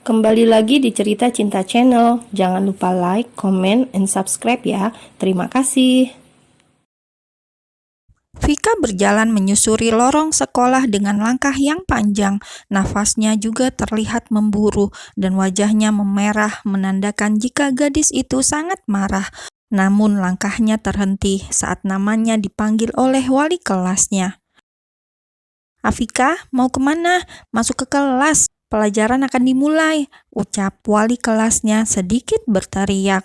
Kembali lagi di Cerita Cinta Channel. Jangan lupa like, comment, and subscribe ya. Terima kasih. Vika berjalan menyusuri lorong sekolah dengan langkah yang panjang. Nafasnya juga terlihat memburu dan wajahnya memerah menandakan jika gadis itu sangat marah. Namun langkahnya terhenti saat namanya dipanggil oleh wali kelasnya. "Afika, mau kemana? Masuk ke kelas. Pelajaran akan dimulai," ucap wali kelasnya sedikit berteriak.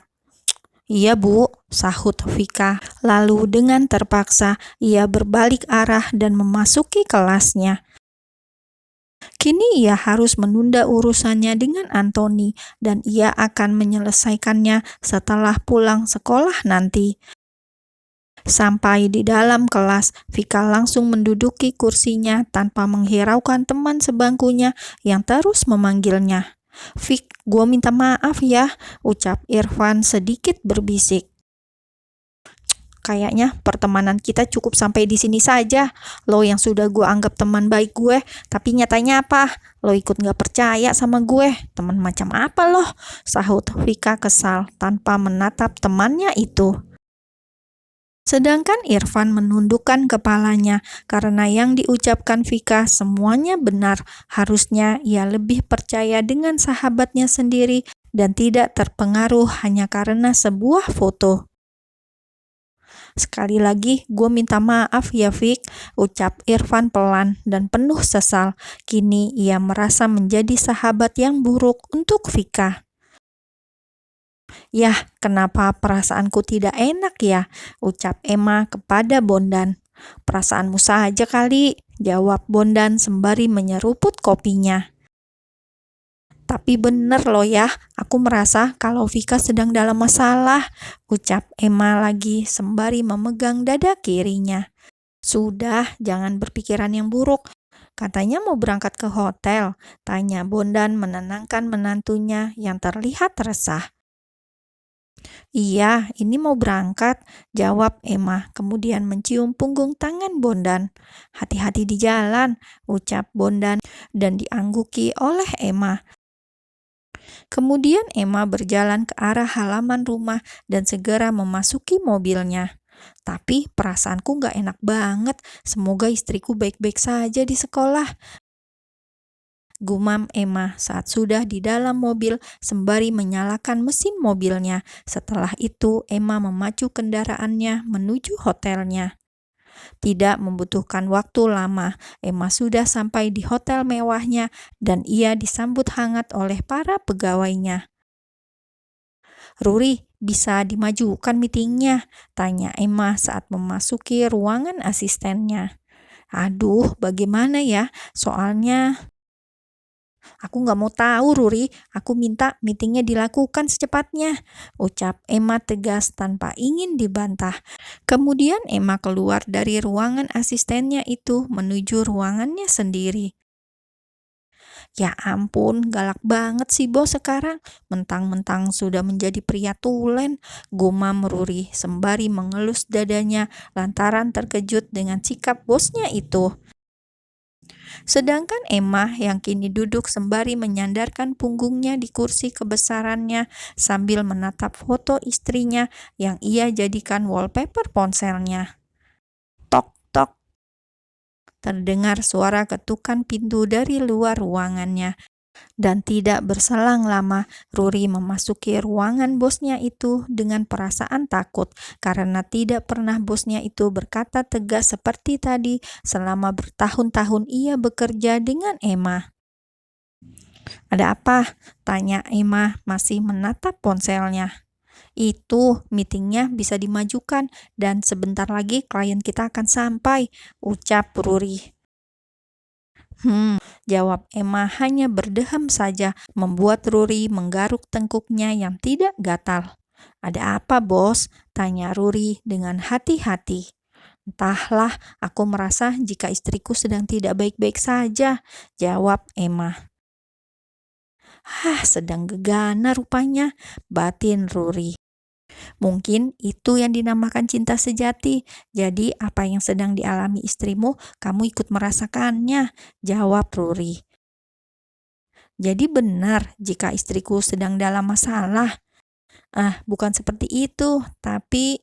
"Iya, Bu," sahut Vika. Lalu dengan terpaksa ia berbalik arah dan memasuki kelasnya. Kini ia harus menunda urusannya dengan Anthony dan ia akan menyelesaikannya setelah pulang sekolah nanti. Sampai di dalam kelas, Vika langsung menduduki kursinya tanpa menghiraukan teman sebangkunya yang terus memanggilnya. "Vik, gue minta maaf ya," ucap Irfan sedikit berbisik. "Kayaknya pertemanan kita cukup sampai di sini saja. Lo yang sudah gue anggap teman baik gue, tapi nyatanya apa? Lo ikut gak percaya sama gue. Teman macam apa lo?" sahut Vika kesal tanpa menatap temannya itu. Sedangkan Irfan menundukkan kepalanya karena yang diucapkan Vika semuanya benar. Harusnya ia lebih percaya dengan sahabatnya sendiri dan tidak terpengaruh hanya karena sebuah foto. "Sekali lagi, gue minta maaf ya, Vik," ucap Irfan pelan dan penuh sesal. Kini ia merasa menjadi sahabat yang buruk untuk Vika. "Yah, kenapa perasaanku tidak enak ya?" ucap Emma kepada Bondan. "Perasaanmu saja kali," jawab Bondan sembari menyeruput kopinya. "Tapi bener loh ya, aku merasa kalau Vika sedang dalam masalah," ucap Emma lagi sembari memegang dada kirinya. "Sudah, jangan berpikiran yang buruk. Katanya mau berangkat ke hotel," tanya Bondan menenangkan menantunya yang terlihat resah. "Iya, ini mau berangkat," jawab Emma, kemudian mencium punggung tangan Bondan. "Hati-hati di jalan," ucap Bondan dan diangguki oleh Emma. Kemudian Emma berjalan ke arah halaman rumah dan segera memasuki mobilnya. "Tapi perasaanku gak enak banget, semoga istriku baik-baik saja di sekolah," gumam Emma saat sudah di dalam mobil sembari menyalakan mesin mobilnya. Setelah itu Emma memacu kendaraannya menuju hotelnya. Tidak membutuhkan waktu lama, Emma sudah sampai di hotel mewahnya dan ia disambut hangat oleh para pegawainya. "Ruri, bisa dimajukan meetingnya?" tanya Emma saat memasuki ruangan asistennya. "Aduh, bagaimana ya? Soalnya aku gak mau tahu, Ruri. Aku minta meetingnya dilakukan secepatnya," ucap Emma tegas tanpa ingin dibantah. Kemudian Emma keluar dari ruangan asistennya itu menuju ruangannya sendiri. "Ya ampun, galak banget sih bos sekarang. Mentang-mentang sudah menjadi pria tulen," gumam Ruri sembari mengelus dadanya lantaran terkejut dengan sikap bosnya itu. Sedangkan Emma yang kini duduk sembari menyandarkan punggungnya di kursi kebesarannya sambil menatap foto istrinya yang ia jadikan wallpaper ponselnya. Tok tok, terdengar suara ketukan pintu dari luar ruangannya. Dan tidak berselang lama, Ruri memasuki ruangan bosnya itu dengan perasaan takut karena tidak pernah bosnya itu berkata tegas seperti tadi selama bertahun-tahun ia bekerja dengan Emma. "Ada apa?" tanya Emma masih menatap ponselnya. "Itu, meetingnya bisa dimajukan dan sebentar lagi klien kita akan sampai," ucap Ruri. Jawab Emma hanya berdeham saja, membuat Ruri menggaruk tengkuknya yang tidak gatal. "Ada apa, bos?" tanya Ruri dengan hati-hati. "Entahlah, aku merasa jika istriku sedang tidak baik-baik saja," jawab Emma. Sedang gegana rupanya," batin Ruri. "Mungkin itu yang dinamakan cinta sejati. Jadi apa yang sedang dialami istrimu, kamu ikut merasakannya," jawab Ruri. Jadi benar jika istriku sedang dalam masalah. Bukan seperti itu, tapi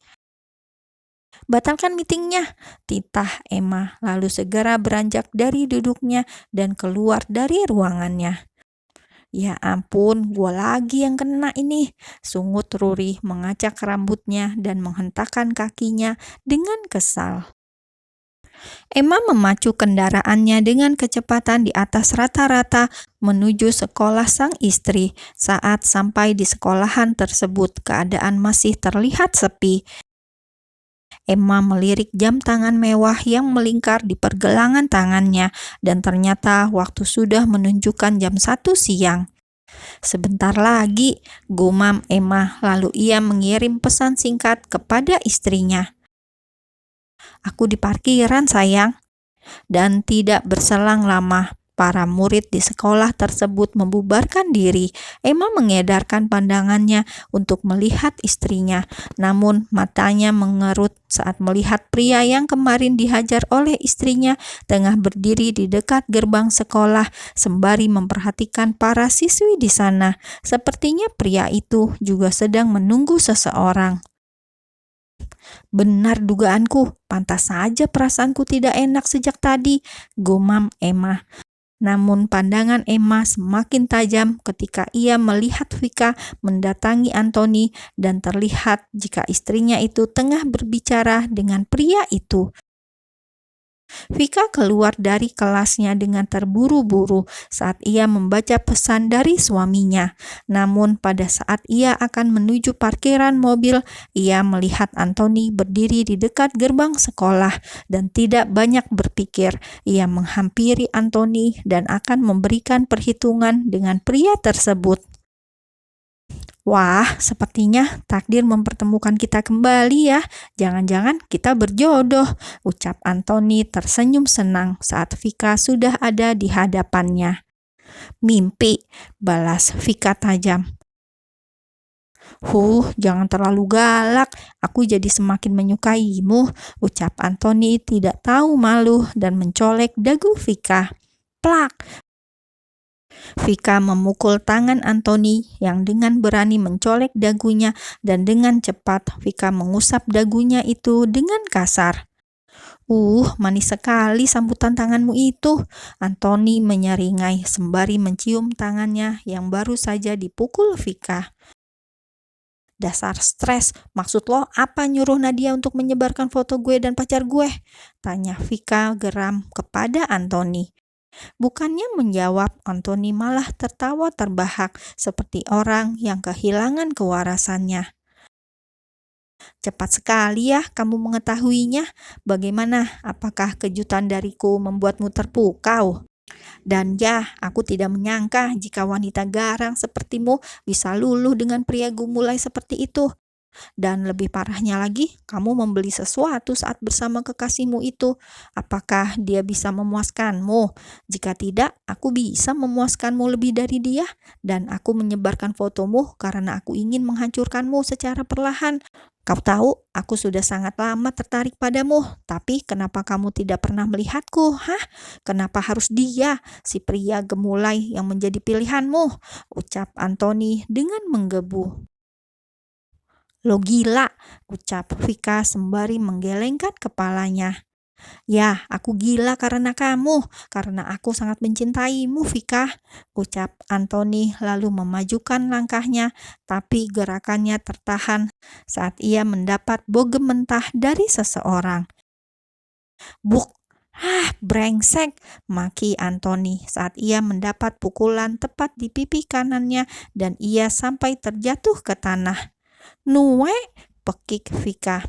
batalkan meetingnya, titah Emma lalu segera beranjak dari duduknya dan keluar dari ruangannya. Ya ampun, gua lagi yang kena ini, sungut Ruri mengacak rambutnya dan menghentakkan kakinya dengan kesal. Emma memacu kendaraannya dengan kecepatan di atas rata-rata menuju sekolah sang istri. Saat sampai di sekolahan tersebut, keadaan masih terlihat sepi. Emma melirik jam tangan mewah yang melingkar di pergelangan tangannya, dan ternyata waktu sudah menunjukkan jam 1 siang. Sebentar lagi, gumam Emma, lalu ia mengirim pesan singkat kepada istrinya. Aku di parkiran, sayang. Dan tidak berselang lama, para murid di sekolah tersebut membubarkan diri. Emma mengedarkan pandangannya untuk melihat istrinya, namun matanya mengerut saat melihat pria yang kemarin dihajar oleh istrinya tengah berdiri di dekat gerbang sekolah sembari memperhatikan para siswi di sana. Sepertinya pria itu juga sedang menunggu seseorang. Benar dugaanku, pantas saja perasaanku tidak enak sejak tadi, gumam Emma. Namun pandangan Emma semakin tajam ketika ia melihat Vika mendatangi Anthony dan terlihat jika istrinya itu tengah berbicara dengan pria itu. Vika keluar dari kelasnya dengan terburu-buru saat ia membaca pesan dari suaminya. Namun pada saat ia akan menuju parkiran mobil, ia melihat Anthony berdiri di dekat gerbang sekolah dan tidak banyak berpikir. Ia menghampiri Anthony dan akan memberikan perhitungan dengan pria tersebut. Wah, sepertinya takdir mempertemukan kita kembali ya. Jangan-jangan kita berjodoh, ucap Anthony tersenyum senang saat Vika sudah ada di hadapannya. Mimpi, balas Vika tajam. Jangan terlalu galak, aku jadi semakin menyukaimu, ucap Anthony tidak tahu malu dan mencolek dagu Vika. Plak! Vika memukul tangan Anthony yang dengan berani mencolek dagunya dan dengan cepat Vika mengusap dagunya itu dengan kasar. Manis sekali sambutan tanganmu itu, Anthony menyeringai sembari mencium tangannya yang baru saja dipukul Vika. Dasar stres, maksud lo apa nyuruh Nadia untuk menyebarkan foto gue dan pacar gue? Tanya Vika geram kepada Anthony. Bukannya menjawab, Anthony malah tertawa terbahak seperti orang yang kehilangan kewarasannya. Cepat sekali ya kamu mengetahuinya. Bagaimana? Apakah kejutan dariku membuatmu terpukau? Dan ya, aku tidak menyangka jika wanita garang sepertimu bisa luluh dengan pria gumulai seperti itu. Dan lebih parahnya lagi, kamu membeli sesuatu saat bersama kekasihmu itu. Apakah dia bisa memuaskanmu? Jika tidak, aku bisa memuaskanmu lebih dari dia. Dan aku menyebarkan fotomu karena aku ingin menghancurkanmu secara perlahan. Kau tahu, aku sudah sangat lama tertarik padamu. Tapi kenapa kamu tidak pernah melihatku? Kenapa harus dia, si pria gemulai yang menjadi pilihanmu? Ucap Anthony dengan menggebu. Lo gila, ucap Vika sembari menggelengkan kepalanya. Ya, aku gila karena kamu, karena aku sangat mencintaimu, Vika, ucap Anthony lalu memajukan langkahnya, tapi gerakannya tertahan saat ia mendapat bogem mentah dari seseorang. Buk! Brengsek, maki Anthony saat ia mendapat pukulan tepat di pipi kanannya dan ia sampai terjatuh ke tanah. Nue, pekik Vika.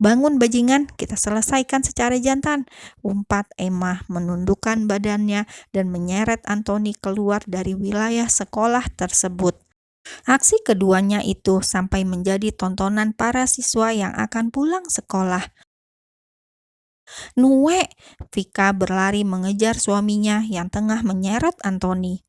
Bangun bajingan, kita selesaikan secara jantan, umpat Emma menundukkan badannya dan menyeret Anthony keluar dari wilayah sekolah tersebut. Aksi keduanya itu sampai menjadi tontonan para siswa yang akan pulang sekolah. Nue, Vika berlari mengejar suaminya yang tengah menyeret Anthony.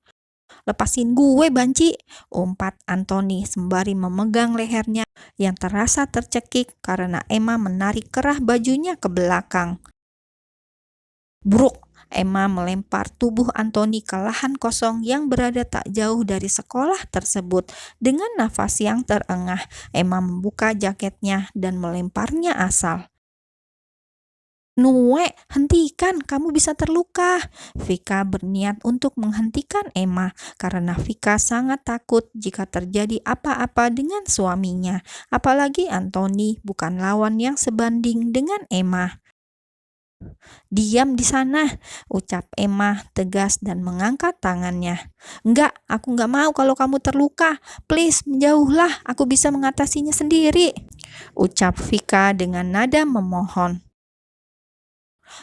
Lepasin gue, banci, umpat Anthony sembari memegang lehernya yang terasa tercekik karena Emma menarik kerah bajunya ke belakang. Bruk, Emma melempar tubuh Anthony ke lahan kosong yang berada tak jauh dari sekolah tersebut. Dengan nafas yang terengah, Emma membuka jaketnya dan melemparnya asal. "Nue, hentikan, kamu bisa terluka." Vika berniat untuk menghentikan Emma karena Vika sangat takut jika terjadi apa-apa dengan suaminya. Apalagi Anthony bukan lawan yang sebanding dengan Emma. "Diam di sana," ucap Emma tegas dan mengangkat tangannya. "Enggak, aku enggak mau kalau kamu terluka. Please, menjauhlah, aku bisa mengatasinya sendiri," ucap Vika dengan nada memohon.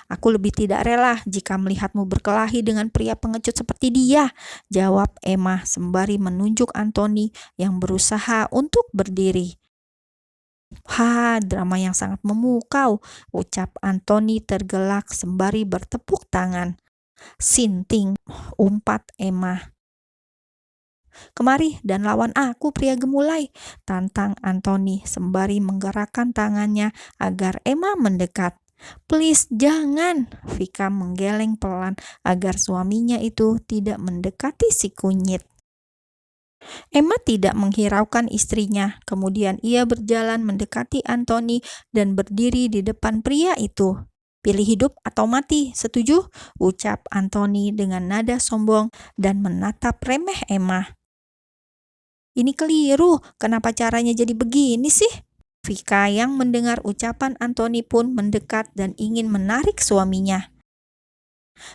"Aku lebih tidak rela jika melihatmu berkelahi dengan pria pengecut seperti dia," jawab Emma sembari menunjuk Anthony yang berusaha untuk berdiri. Drama yang sangat memukau," ucap Anthony tergelak sembari bertepuk tangan. "Sinting," umpat Emma. "Kemari dan lawan aku, pria gemulai," tantang Anthony sembari menggerakkan tangannya agar Emma mendekat. "Please, jangan," Vika menggeleng pelan agar suaminya itu tidak mendekati si kunyit. Emma tidak menghiraukan istrinya. Kemudian ia berjalan mendekati Anthony dan berdiri di depan pria itu. "Pilih hidup atau mati, setuju?" ucap Anthony dengan nada sombong dan menatap remeh Emma. "Ini keliru, kenapa caranya jadi begini sih?" Vika yang mendengar ucapan Anthony pun mendekat dan ingin menarik suaminya.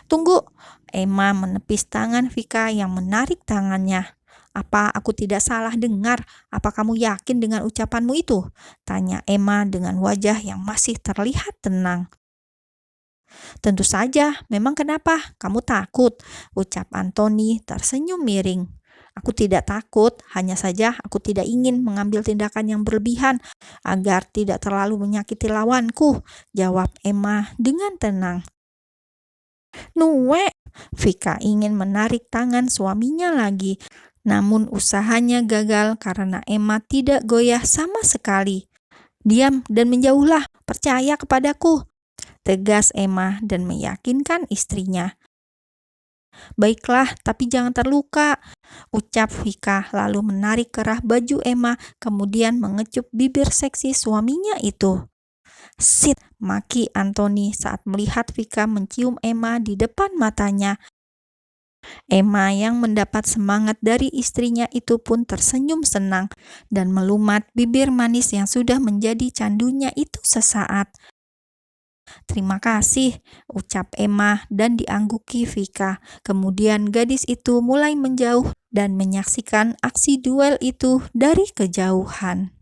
"Tunggu," Emma menepis tangan Vika yang menarik tangannya. "Apa aku tidak salah dengar? Apa kamu yakin dengan ucapanmu itu?" tanya Emma dengan wajah yang masih terlihat tenang. "Tentu saja, memang kenapa? Kamu takut?" ucap Anthony tersenyum miring. "Aku tidak takut, hanya saja aku tidak ingin mengambil tindakan yang berlebihan agar tidak terlalu menyakiti lawanku," jawab Emma dengan tenang. "Nue," Vika ingin menarik tangan suaminya lagi, namun usahanya gagal karena Emma tidak goyah sama sekali. "Diam dan menjauhlah, percaya kepadaku," tegas Emma dan meyakinkan istrinya. "Baiklah, tapi jangan terluka," ucap Vika lalu menarik kerah baju Emma kemudian mengecup bibir seksi suaminya itu. "Sit," maki Anthony saat melihat Vika mencium Emma di depan matanya. Emma yang mendapat semangat dari istrinya itu pun tersenyum senang dan melumat bibir manis yang sudah menjadi candunya itu sesaat. "Terima kasih," ucap Emma dan diangguki Vika. Kemudian gadis itu mulai menjauh dan menyaksikan aksi duel itu dari kejauhan.